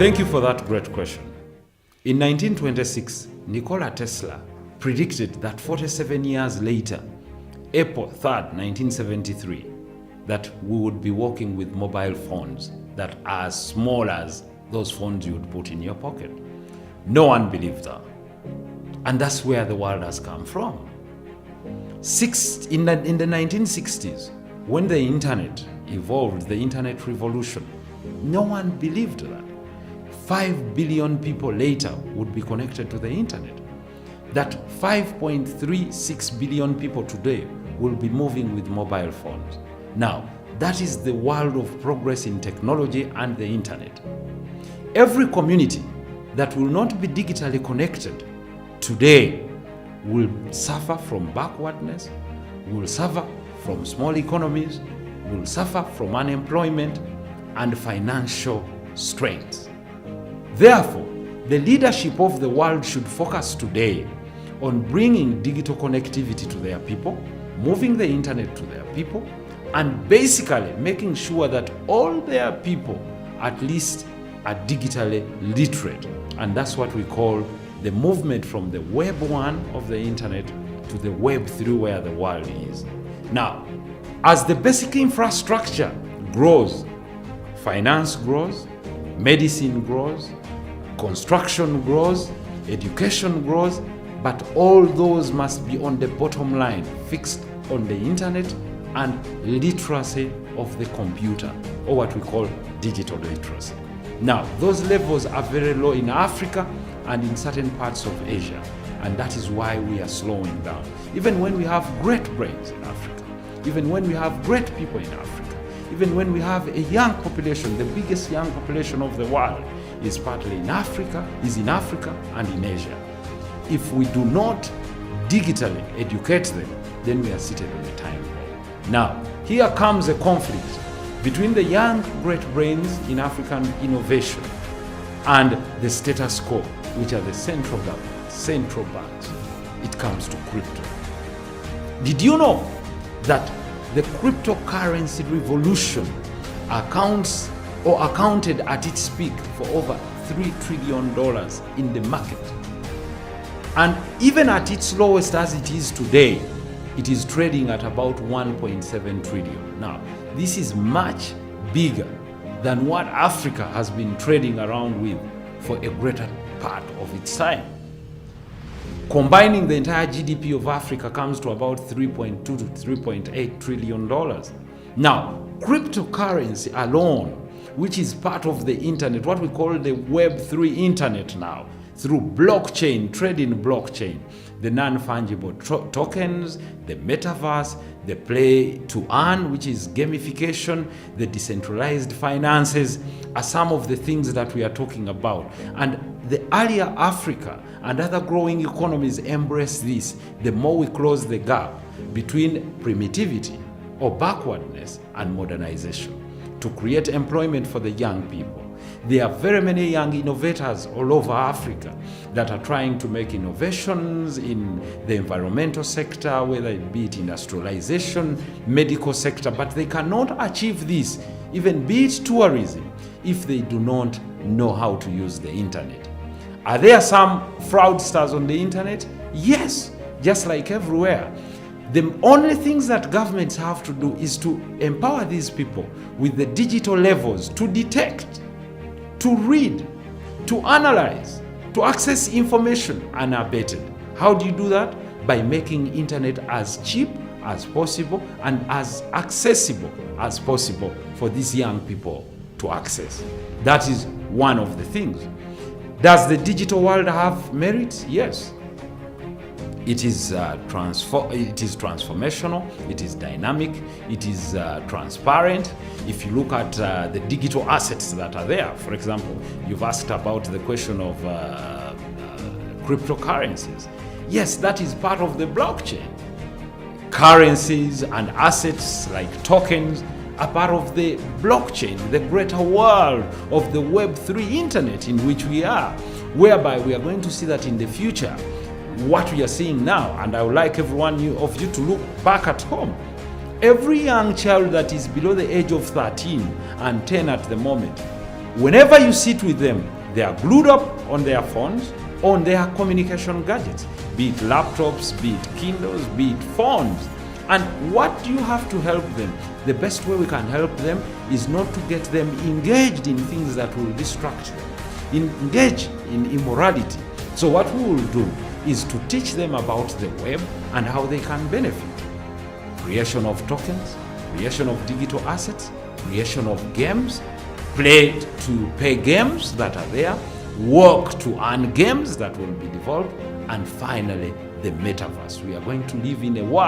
Thank you for that great question. In 1926, Nikola Tesla predicted that 47 years later, April 3rd, 1973, that we would be working with mobile phones that are as small as those phones you would put in your pocket. No one believed that. And that's where the world has come from. In the 1960s, when the internet evolved, the internet revolution, no one believed that 5 billion people later would be connected to the internet. That 5.36 billion people today will be moving with mobile phones. Now, that is the world of progress in technology and the internet. Every community that will not be digitally connected today will suffer from backwardness, will suffer from small economies, will suffer from unemployment and financial strains. Therefore, the leadership of the world should focus today on bringing digital connectivity to their people, moving the internet to their people, and basically making sure that all their people at least are digitally literate. And that's what we call the movement from the Web 1 of the internet to the Web 3 where the world is. Now, as the basic infrastructure grows, finance grows, medicine grows, construction grows, education grows, but all those must be on the bottom line, fixed on the internet and literacy of the computer, or what we call digital literacy. Now, those levels are very low in Africa and in certain parts of Asia, and that is why we are slowing down. Even when we have great brains in Africa, even when we have great people in Africa, even when we have a young population, the biggest young population of the world is partly in Africa, and in Asia. If we do not digitally educate them, then we are seated on a time bomb. Now, here comes a conflict between the young great brains in African innovation and the status quo, which are the central government, central banks. It comes to crypto. Did you know that the cryptocurrency revolution accounted at its peak for over $3 trillion in the market? And even at its lowest as it is today, it is trading at about 1.7 trillion. Now, this is much bigger than what Africa has been trading around with for a greater part of its time. Combining the entire GDP of Africa comes to about $3.2 to $3.8 trillion. Now, cryptocurrency alone, which is part of the internet, what we call the Web 3 internet now, through blockchain, trading blockchain, the non-fungible tokens, the metaverse, the play to earn, which is gamification, the decentralized finances, are some of the things that we are talking about. And the earlier Africa and other growing economies embrace this, the more we close the gap between primitivity or backwardness and modernization to create employment for the young people. There are very many young innovators all over Africa that are trying to make innovations in the environmental sector, whether it be it industrialization, medical sector, but they cannot achieve this, even be it tourism, if they do not know how to use the internet. Are there some fraudsters on the internet? Yes, just like everywhere. The only things that governments have to do is to empower these people with the digital levels to detect, to read, to analyze, to access information unabated. How do you do that? By making internet as cheap as possible and as accessible as possible for these young people to access. That is one of the things. Does the digital world have merit? Yes. It is transformational, it is dynamic, it is transparent. If you look at the digital assets that are there, for example, you've asked about the question of cryptocurrencies. Yes, that is part of the blockchain. Currencies and assets like tokens are part of the blockchain, the greater world of the Web 3 internet in which we are, whereby we are going to see that in the future, what we are seeing now, and I would like every one of you to look back at home. Every young child that is below the age of 13 and 10 at the moment Whenever you sit with them, they are glued up on their phones, on their communication gadgets, be it laptops, be it Kindles, be it phones. And what do you have to help them? The best way we can help them is not to get them engaged in things that will distract them, engage in immorality. So what we will do is to teach them about the web and how they can benefit. Creation of tokens, creation of digital assets, creation of games, play to pay games that are there, work to earn games that will be developed, and finally the metaverse. We are going to live in a world